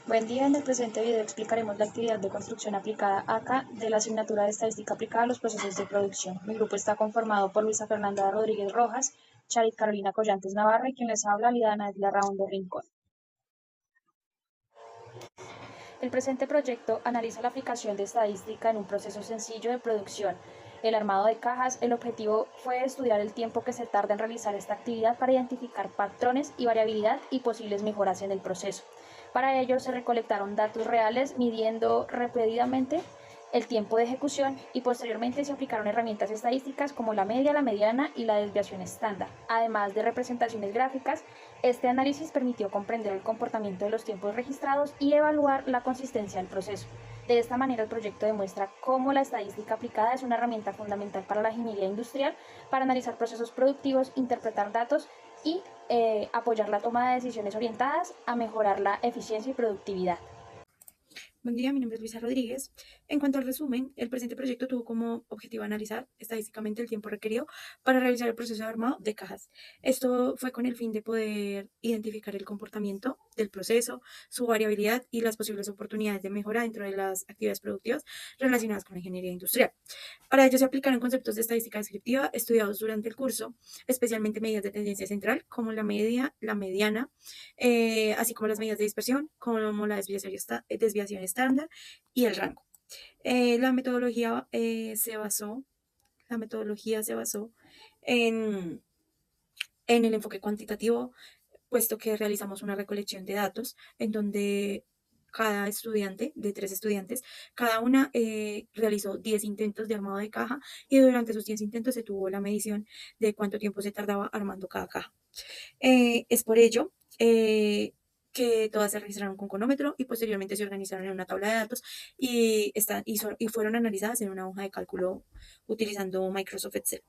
Buen día, en el presente video explicaremos la actividad de construcción aplicada ACA de la asignatura de Estadística aplicada a los procesos de producción. Mi grupo está conformado por Luisa Fernanda Rodríguez Rojas, Charit Carolina Collantes Navarra y quien les habla, Lidana Larraón de Rincón. El presente proyecto analiza la aplicación de estadística en un proceso sencillo de producción, el armado de cajas. El objetivo fue estudiar el tiempo que se tarda en realizar esta actividad para identificar patrones y variabilidad y posibles mejoras en el proceso. Para ello se recolectaron datos reales midiendo repetidamente el tiempo de ejecución y posteriormente se aplicaron herramientas estadísticas como la media, la mediana y la desviación estándar. Además de representaciones gráficas, este análisis permitió comprender el comportamiento de los tiempos registrados y evaluar la consistencia del proceso. De esta manera, el proyecto demuestra cómo la estadística aplicada es una herramienta fundamental para la ingeniería industrial, para analizar procesos productivos, interpretar datos y apoyar la toma de decisiones orientadas a mejorar la eficiencia y productividad. Buen día, mi nombre es Luisa Rodríguez. En cuanto al resumen, el presente proyecto tuvo como objetivo analizar estadísticamente el tiempo requerido para realizar el proceso de armado de cajas. Esto fue con el fin de poder identificar el comportamiento del proceso, su variabilidad y las posibles oportunidades de mejora dentro de las actividades productivas relacionadas con la ingeniería industrial. Para ello se aplicaron conceptos de estadística descriptiva estudiados durante el curso, especialmente medidas de tendencia central como la media, la mediana, así como las medidas de dispersión, como la desviación estándar y el rango. La metodología se basó en, en el enfoque cuantitativo, puesto que realizamos una recolección de datos en donde cada estudiante, de 3 estudiantes, cada una realizó 10 intentos de armado de caja y durante esos 10 intentos se tuvo la medición de cuánto tiempo se tardaba armando cada caja. Es por ello que todas se registraron con cronómetro y posteriormente se organizaron en una tabla de datos y fueron analizadas en una hoja de cálculo utilizando Microsoft Excel.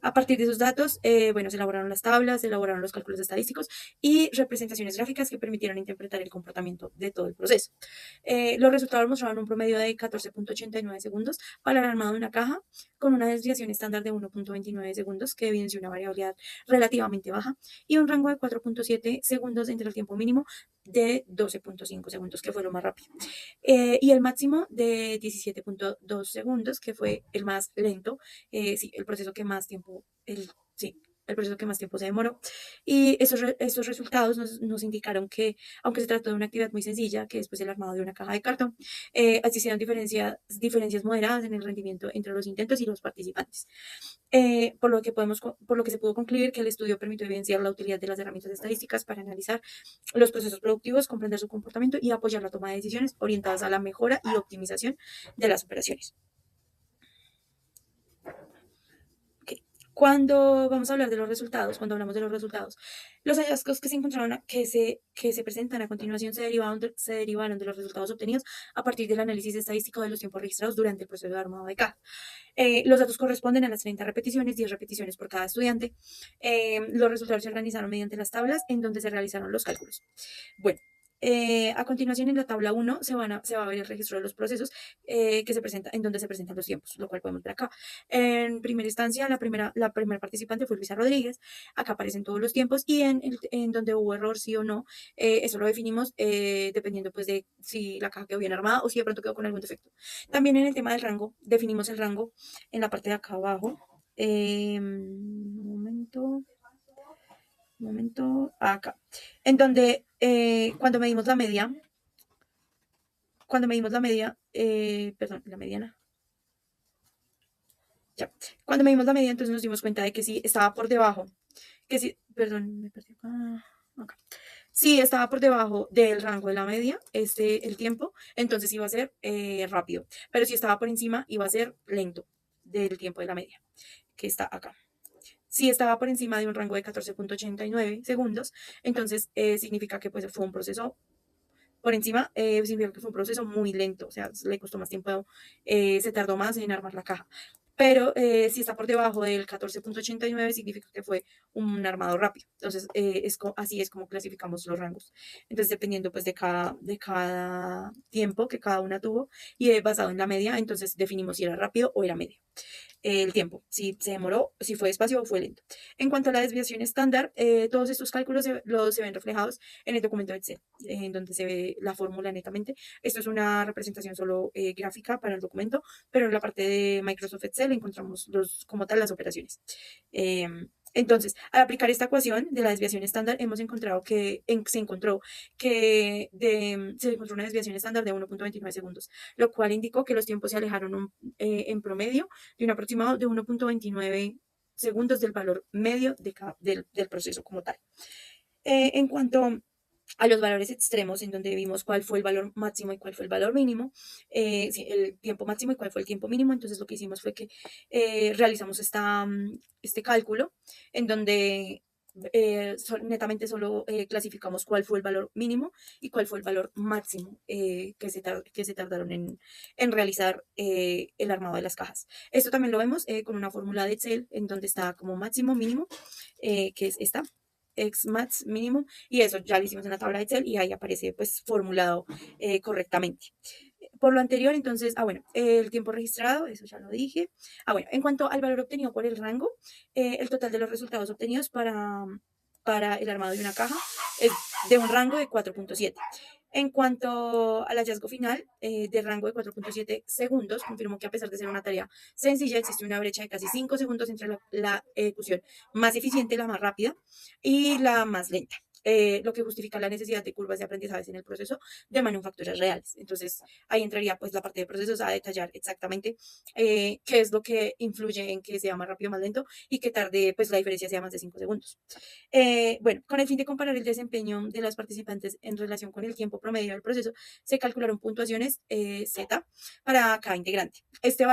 A partir de esos datos, se elaboraron las tablas, se elaboraron los cálculos estadísticos y representaciones gráficas que permitieron interpretar el comportamiento de todo el proceso. Los resultados mostraron un promedio de 14.89 segundos para el armado de una caja, con una desviación estándar de 1.29 segundos, que evidencia una variabilidad relativamente baja, y un rango de 4.7 segundos entre el tiempo mínimo de 12.5 segundos, que fue lo más rápido, y el máximo de 17.2 segundos, que fue el más lento, el proceso que más tiempo, el proceso que más tiempo se demoró. Y esos resultados nos indicaron que, aunque se trató de una actividad muy sencilla, que es pues, el armado de una caja de cartón, existieron diferencias moderadas en el rendimiento entre los intentos y los participantes. Por lo que se pudo concluir que el estudio permitió evidenciar la utilidad de las herramientas estadísticas para analizar los procesos productivos, comprender su comportamiento y apoyar la toma de decisiones orientadas a la mejora y optimización de las operaciones. Cuando vamos a hablar de los resultados, cuando hablamos de los resultados, los hallazgos que se encontraron, que se presentan a continuación, se derivaron de los resultados obtenidos a partir del análisis estadístico de los tiempos registrados durante el proceso de armado de caja. Los datos corresponden a las 30 repeticiones, 10 repeticiones por cada estudiante. Los resultados se organizaron mediante las tablas en donde se realizaron los cálculos. Bueno, a continuación, en la tabla 1 se va a ver el registro de los procesos que se presenta, en donde se presentan los tiempos, lo cual podemos ver acá. En primera instancia, la primera participante fue Luisa Rodríguez. Acá aparecen todos los tiempos y en donde hubo error, sí o no, eso lo definimos dependiendo pues, de si la caja quedó bien armada o si de pronto quedó con algún defecto. También en el tema del rango, definimos el rango en la parte de acá abajo. Un momento, acá, en donde perdón, la mediana, ya, cuando medimos la media, entonces nos dimos cuenta de que sí estaba por debajo, perdón, me perdí acá. Sí estaba por debajo del rango de la media, el tiempo, entonces iba a ser rápido, pero si estaba por encima, iba a ser lento del tiempo de la media, que está acá. Si estaba por encima de un rango de 14.89 segundos, entonces significa que pues, fue un proceso por encima, significa que fue un proceso muy lento, o sea, le costó más tiempo, se tardó más en armar la caja. Pero si está por debajo del 14.89 significa que fue un armado rápido. Entonces, así es como clasificamos los rangos. Entonces, dependiendo pues, de cada tiempo que cada una tuvo y basado en la media, entonces definimos si era rápido o era medio. el tiempo, si se demoró, si fue despacio o fue lento. En cuanto a la desviación estándar, todos estos cálculos se ven reflejados en el documento de Excel, en donde se ve la fórmula netamente. Esto es una representación solo gráfica para el documento, pero en la parte de Microsoft Excel encontramos como tal las operaciones. Entonces, al aplicar esta ecuación de la desviación estándar, hemos encontrado se encontró se encontró una desviación estándar de 1.29 segundos, lo cual indicó que los tiempos se alejaron en promedio de un aproximado de 1.29 segundos del valor medio del proceso como tal. En cuanto a los valores extremos, en donde vimos cuál fue el valor máximo y cuál fue el valor mínimo, sí, el tiempo máximo y cuál fue el tiempo mínimo. Entonces lo que hicimos fue que realizamos este cálculo en donde netamente solo clasificamos cuál fue el valor mínimo y cuál fue el valor máximo que se tardaron en realizar el armado de las cajas. Esto también lo vemos con una fórmula de Excel en donde está como máximo, mínimo, que es esta. Max mínimo, y eso ya lo hicimos en la tabla de Excel y ahí aparece pues formulado correctamente. Por lo anterior, entonces, bueno, el tiempo registrado, eso ya lo dije. Bueno, en cuanto al valor obtenido por el rango, el total de los resultados obtenidos para el armado de una caja es de un rango de 4.7. En cuanto al hallazgo final, de rango de 4.7 segundos, confirmó que a pesar de ser una tarea sencilla, existe una brecha de casi 5 segundos entre la ejecución más eficiente, la más rápida, y la más lenta. Lo que justifica la necesidad de curvas de aprendizaje en el proceso de manufacturas reales. Entonces, ahí entraría pues la parte de procesos a detallar exactamente qué es lo que influye en que sea más rápido o más lento y que tarde, pues la diferencia sea más de 5 segundos. Bueno, con el fin de comparar el desempeño de las participantes en relación con el tiempo promedio del proceso, se calcularon puntuaciones Z para cada integrante. Este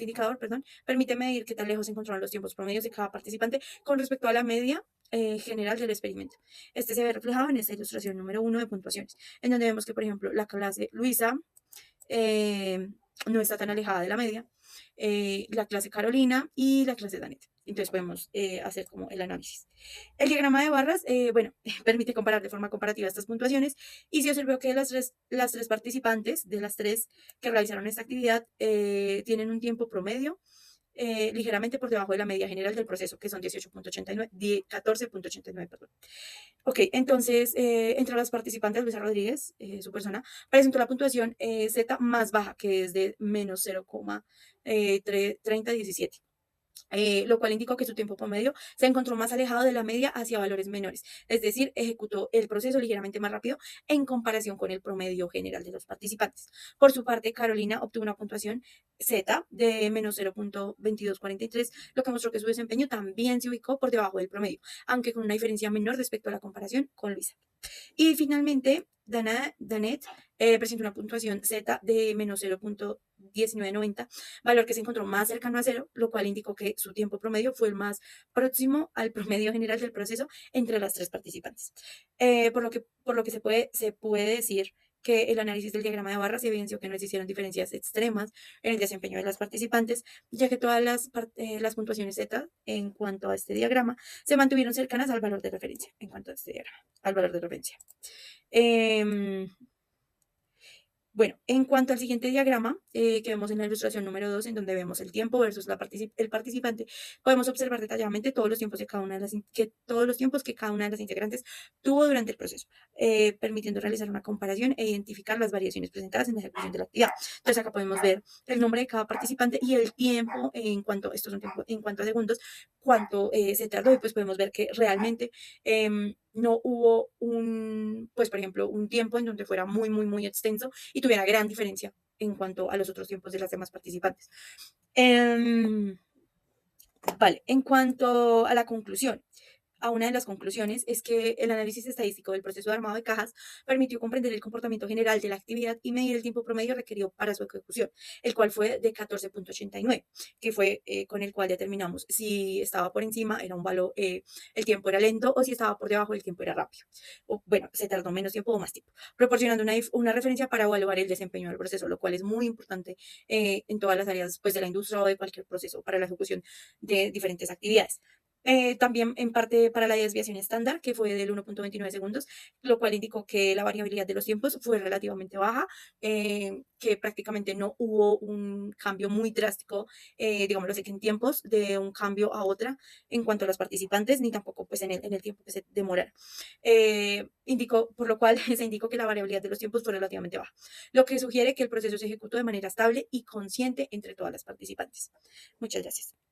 indicador, perdón, permite medir qué tan lejos se encontraron los tiempos promedios de cada participante con respecto a la media general del experimento. Este se ve reflejado en esta ilustración número 1 de puntuaciones, en donde vemos que, por ejemplo, la clase Luisa no está tan alejada de la media, la clase Carolina y la clase Danet. Entonces podemos hacer como el análisis. El diagrama de barras, bueno, permite comparar de forma comparativa estas puntuaciones y se observó que las tres participantes de las tres que realizaron esta actividad tienen un tiempo promedio ligeramente por debajo de la media general del proceso, que son 18.89, 14.89, perdón. Ok, entonces, entre las participantes, Luisa Rodríguez, su persona, presentó la puntuación Z más baja, que es de menos 0,3017. Lo cual indicó que su tiempo promedio se encontró más alejado de la media hacia valores menores, es decir, ejecutó el proceso ligeramente más rápido en comparación con el promedio general de los participantes. Por su parte, Carolina obtuvo una puntuación Z de menos 0.2243, lo que mostró que su desempeño también se ubicó por debajo del promedio, aunque con una diferencia menor respecto a la comparación con Luisa. Y finalmente, Danet presentó una puntuación Z de menos 0.1990, valor que se encontró más cercano a cero, lo cual indicó que su tiempo promedio fue el más próximo al promedio general del proceso entre las tres participantes. Por lo que se puede decir que el análisis del diagrama de barras evidenció que no existieron diferencias extremas en el desempeño de las participantes, ya que todas las puntuaciones Z en cuanto a este diagrama se mantuvieron cercanas al valor de referencia, en cuanto a este diagrama, al valor de referencia. Bueno, en cuanto al siguiente diagrama, que vemos en la ilustración número 2, en donde vemos el tiempo versus el participante, podemos observar detalladamente todos los tiempos que cada una de las integrantes tuvo durante el proceso, permitiendo realizar una comparación e identificar las variaciones presentadas en la ejecución de la actividad. Entonces acá podemos ver el nombre de cada participante y el tiempo en cuanto a segundos, cuánto se tardó, y pues podemos ver que realmente no hubo pues por ejemplo, un tiempo en donde fuera muy, muy, muy extenso y tuviera gran diferencia en cuanto a los otros tiempos de las demás participantes. Vale, en cuanto a la conclusión, una de las conclusiones es que el análisis estadístico del proceso de armado de cajas permitió comprender el comportamiento general de la actividad y medir el tiempo promedio requerido para su ejecución, el cual fue de 14.89, que fue con el cual determinamos si estaba por encima, era un valor, el tiempo era lento, o si estaba por debajo, el tiempo era rápido. O, bueno, se tardó menos tiempo o más tiempo, proporcionando una referencia para evaluar el desempeño del proceso, lo cual es muy importante en todas las áreas pues, de la industria o de cualquier proceso para la ejecución de diferentes actividades. También en parte para la desviación estándar, que fue del 1.29 segundos, lo cual indicó que la variabilidad de los tiempos fue relativamente baja, que prácticamente no hubo un cambio muy drástico, digámoslo así, que en tiempos de un cambio a otra en cuanto a los participantes, ni tampoco pues en el tiempo que se demora. Por lo cual se indicó que la variabilidad de los tiempos fue relativamente baja, lo que sugiere que el proceso se ejecutó de manera estable y consciente entre todas las participantes. Muchas gracias.